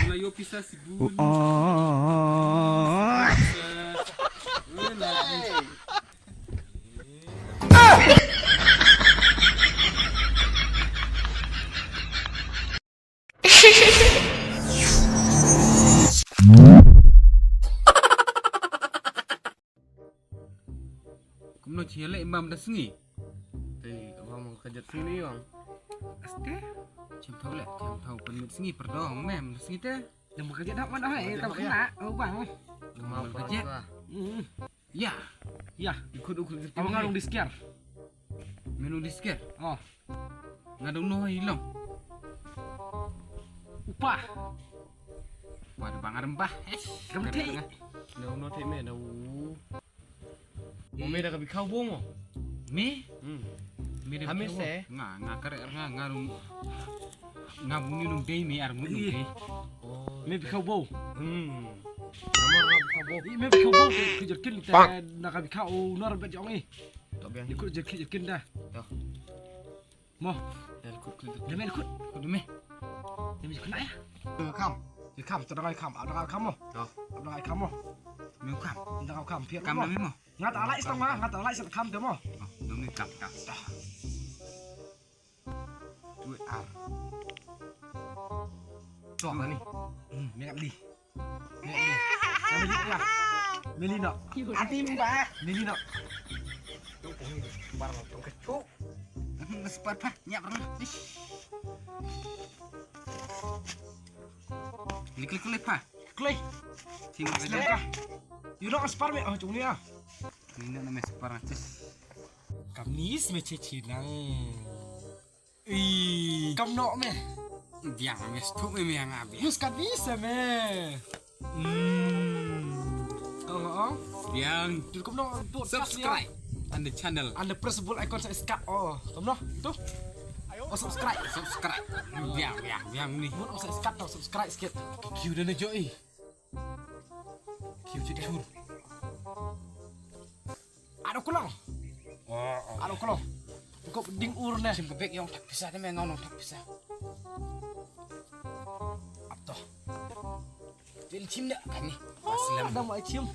Layo pisah si bun. Kamu nak cialek imam dah sengi. Abang mau kerja sini bang. Aste. Cem tahu penit sengi perdong mem dah sengi teh. Yang bekerja dah mana hai tahu kena. Oh bang. Mau kerja. Ya. Ya. Ikut Abang ngalung di sekian. Menu disker. Oh. Ngadong no hilang. Upah. Waduh bang rembah. Kamu teh. Đâu nó thế mẹ đâu. Mẹ đã bị khâu buông rồi. Mi? Mi dah Hamis eh? Nga karek ngarung ngabuni nung day mi arung nung day. Oh. Mẹ bị khâu bầu. Nomor nó bị khâu buông. Mẹ bị khâu bầu thì giật kinh ta nak bị khâu nó là bên trong ấy. Tao biết. Ikut giật kinh dah. Dah. Mo. Dah ikut. Dia main ikut. Kudu mi. Dia mesti kena ya. Kam. Dia kam terdengar kam. Ada kam mo. Dah. Ada kam mo. Mi kam. Ada kam pian. Kam dah mi mo. Ngat alai setong mah, ngat alai set kam tu mo. Oh, dong mi kam. Duit ar. Cok lah ni. Mingat li. Mingat li. Yang beli lah. Meli nak. Hati mbak. Meli nak. Barang tong kecuk. Sepat pa, nyak pernah. Klik pa. Klay. Sing Selaka. You nak aspar me? Oh, cuma ni ah. Ini nama separah cis. Kamis me cecina. Kam nak me? Biang mes tu me yang abi. Yus kamis me. Oh. Biang Tu kam nak buat subscribe on the channel. Anda press button icon subscribe. Oh, kam nak? Tu. Oh, subscribe. Biang ni. Buat oh subscribe sikit. Q dah nak join. Q jadi hur. Ada kulang. Ada kulang. Kau ding ur ne. Sim bebek yang tak bisa ni mengau tak bisa. Apa? Jadi cim dah kan ni. Aslam. Ada mai cium.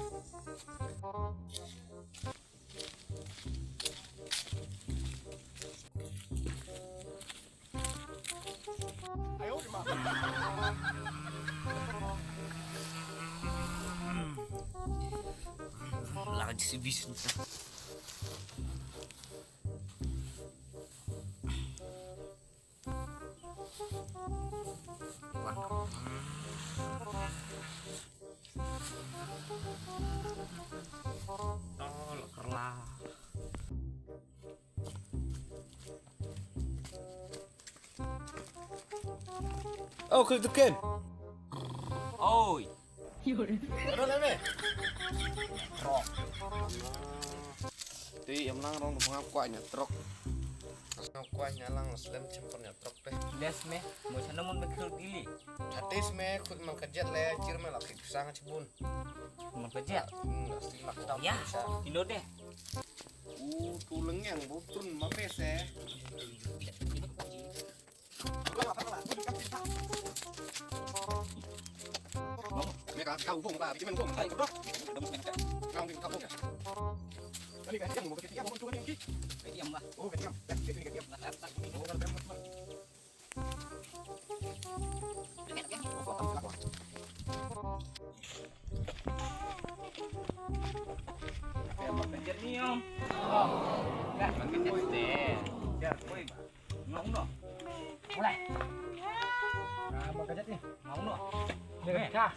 Lagi si bis ni. Kerlah. Oh, klik tekan. Oi. Ada lah me. Trok. Ti yang lang rong ngap kuatnya trok. Ngap kuatnya lang slam cempernya trok teh. Des me, mau sana mau bekal gili. Hatis me kut mang kerja le cir me laki pisang cebun. Mau kerja. Pasti mak tahu Ya, bisa. Indo deh. Tuleng yang butun mapes eh. Mereka kau hong lah, cuman hong. Hai, bro. Kau ni kau hong. Ini kan yang mau pakai tiap mau cuman ni. Diam lah. Oh, tiap. Tiap. Oh, kan tiap. Mau kerja ni om. Dah, mau kerja deh. Ya, boy. Ngong no. Mulai. Mau kerja ni. Ngong no. Mereka.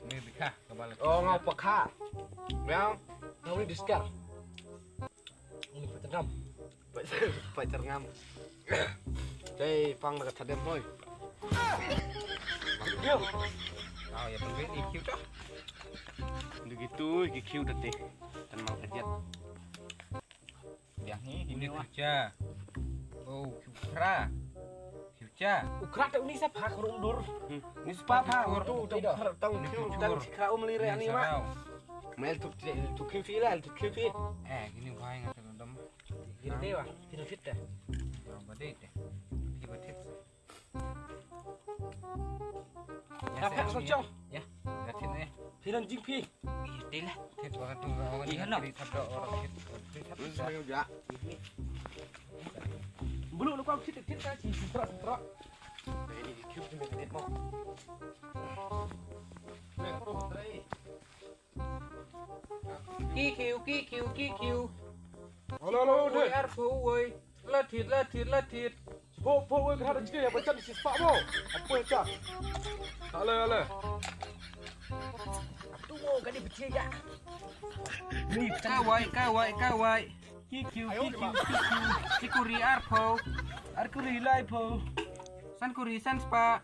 Ni bika kebal. Oh, ngau pekha. Meong. Ngau ni diskar. Ini petengam. Pacar ngam. Đây, phăng là thật đêm thôi. Yo. Oh, ya pengen IQ dah. Begitu, IQ detik. Dan mau kerja. Yang ini kerja. Oh, kira. Kerja. Ukra tak ni siapa hak rundur. Ini sepapa tu tong Q dan kira melire ani mak. Mel tu Q lah, tu Q. Gini wah yang ada dalam. Gini dewa, gini fit dah. Berapa deh? Apa kau cakap? Ya, lihatin ya. Piran jingpi. Iya lah. Ket orang tu orang Iya, ni no. sabda orang ket. Terus saya udah. Belum lu kau kita kita si sutra. Ini di cube ni ket mau. Kikiu. Halo halo Woi deh. arpo woi. Latit. Po wei kau ada cerita yang macam si spak mo. Apa yang cak? Halo. Tu mau kan dia bercerita. Ni kawai. Kikiu. Kikuri arpo. Arkuri lai po. San spa.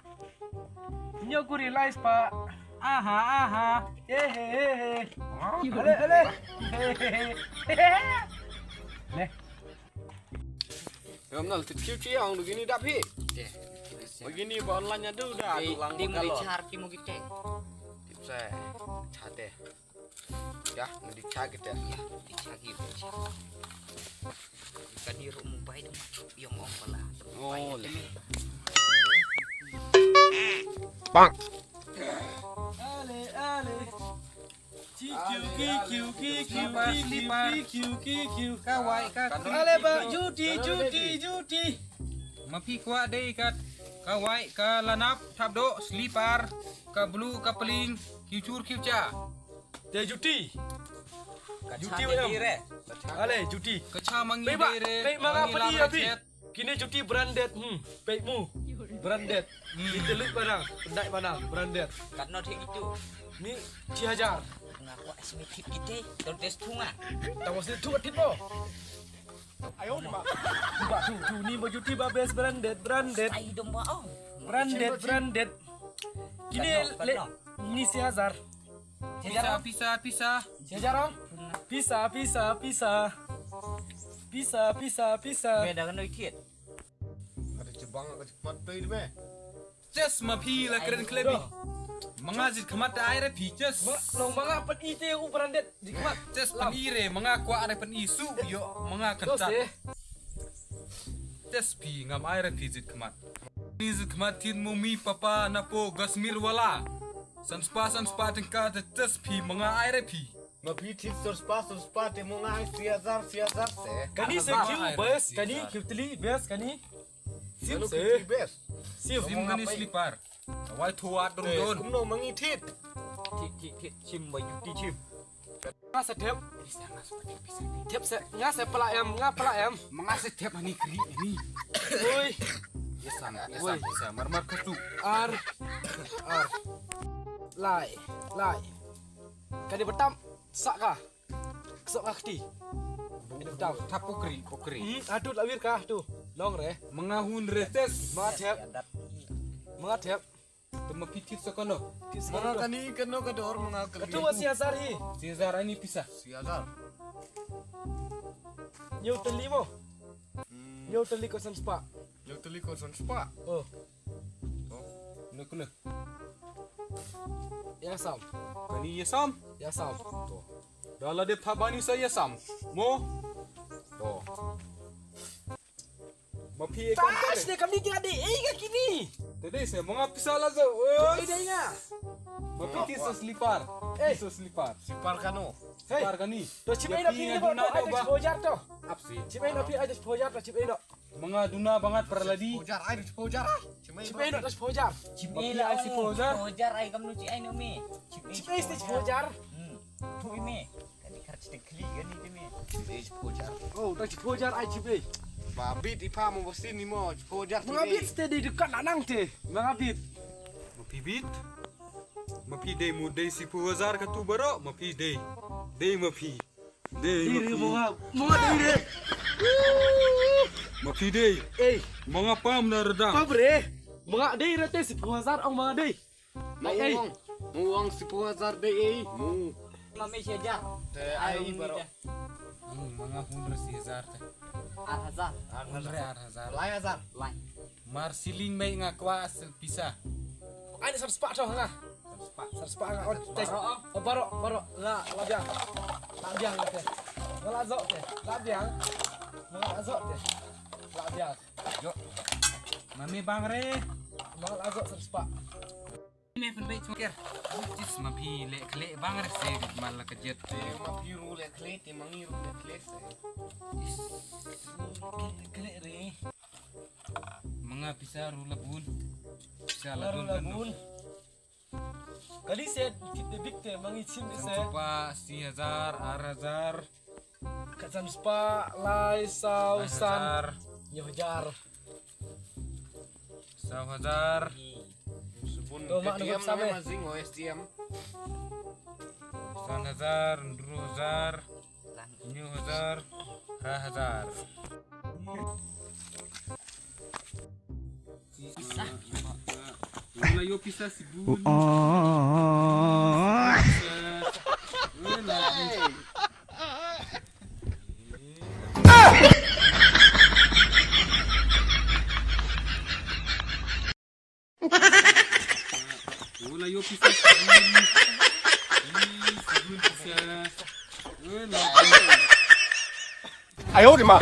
Nyokuri lai spak. Aha. Hehehe. Ale. Leh. Kamu nak cube yang begini dah pi. Begini online nya tu dah. Tulang Dia kalau. mau cari mau kita. Tipsa. Cate. Ya, mau dicak kita. Ya, dicari. Kan di rumah baik yang om pala. Oh, leh. Ale. Kikiu. Kawai Ale ba judi. Mapi kuat deh ikat. Kawai ka lanap tabdo selipar ka bulu ka peling kiuca. Dia judi. Judi Ale judi. Keca mangi Baik, Pak. dere. Baik, mengapa dia, Abi? Kini judi branded. Baikmu. Branded. Kita look barang. Pendai barang. Branded. Kat not gitu. Ni Cihajar. Ngaku asmetik kita. Terus tunga. Tahu sini tu atit mo. Ayo ni mak. Buat tu ni baju judi babes branded. Ai dong baong. Branded. Kini le ni Cihajar. Pisah. Cihajar om. Pisah. Beda kan dikit. Ada cebang ada cepat tu ini meh. Just mapi la keren klebi. Mengazit kemat air piches. Long mga pen ite u branded. Dikmat. Just penire mengaku are pen isu yo mengakan Terus deh. Just pi ngam air pijit kemat. Pijit kemat tin mumi papa napo gasmir wala. Sanspa tengka just pi menga air pi. Mapi tit spa temu ngai siazar se. Kani se kiu bes, kani kiutli bes, kani. Sim Lalu se. kita best. Sim. Sim gani slipar. Awal tuat don. Kumno mengitit. Tik sim baju di sim. Ngase tep. Tep se ngase pala em, ngapala em. Mengasih tiap ani kri ini. Oi, Bisa marmar ketu. ar. Lai. Kani betam sak ka. Sok ka kti. Kani betam. Tapu kri. Aduh lawir ka tu. Long re. Mengahun retes. Mengatep. Temu pitit sekono. Mana kani keno kedor mengakal. Ketua Cihajar hi. Cesar ini pisah. Siazar. Nyau teli mo. Nyau teli ko sam spa. Yang teli konson spa. Oh, Nekune. ya sam. Kani yesam. Ya sam. Dala de phabani sa yesam. Mo. To. Mapi ikan Tas tadi. ni kami kira di. Ka kini. Tadi saya mengapisa lah zo. Oi dia nya. Mapi tisa slipar. Tisa slipar. Sipar kano. Hey. Slipar kani. To cimai na pi ni mo to ada exposure to. Apsi. Cimai na pi ada exposure to cimai no. Mengaduna banget perladi. Pojar ai pojar. Cimai no exposure. Mapi ai si pojar. Pojar ai kamu nuci ai numi. Cimai stage exposure. Tu imi. Kali kartu de klik kan itu mi. Pojar. Oh, to exposure ai cimai. Babit ipa mo bosin ni mo pojar tu. Mengabit steady dekat nanang te. Mengabit. Mapi bit. Mapi day mu day si pojar ka tu baro. Mapi day. Day mapi. Day Diri mapi. monga diri. Mapi day. Eh, Mengapa na redang? apa bre? Monga diri te si puasar ang mga day. Ay. Muang si pojar de ei. Mu. Mami saja. Te ai baro. Mga hundred Cesar teh. Al-Hazar. Hundred Hazar. Layazar. Lain. Marsiling may ngakwa asal pisah. Ai ni sam spa to nga. Sam spa nga. Oh, baro. La biang. La biang te. La zo te. La biang. Monga zo te. La biang. Mami bang re. Mahal azok 100 pak. Ini penbaik cukir. Cis mapi lek klek bang rese malah kejet. Ma biru le klet, mangiru le klet. Klek re. Mga bisa rula bun. Bisa Lalu ladun lagun. Kali set kita bikte mangicim se. Pak si hazar, arazar, Kacan spa lai sausan. hazar, Yojar. saw hazar, Sebun Tuh, mak, KTM nunggu sampai. namanya mazing o STM. san hazar, ndru hazar, nyu hazar, ra hazar. Pisah. Wala yo pisah si bun. Wala yo pisah si bun. Si bun pisah. Wala. 哎呦我的妈！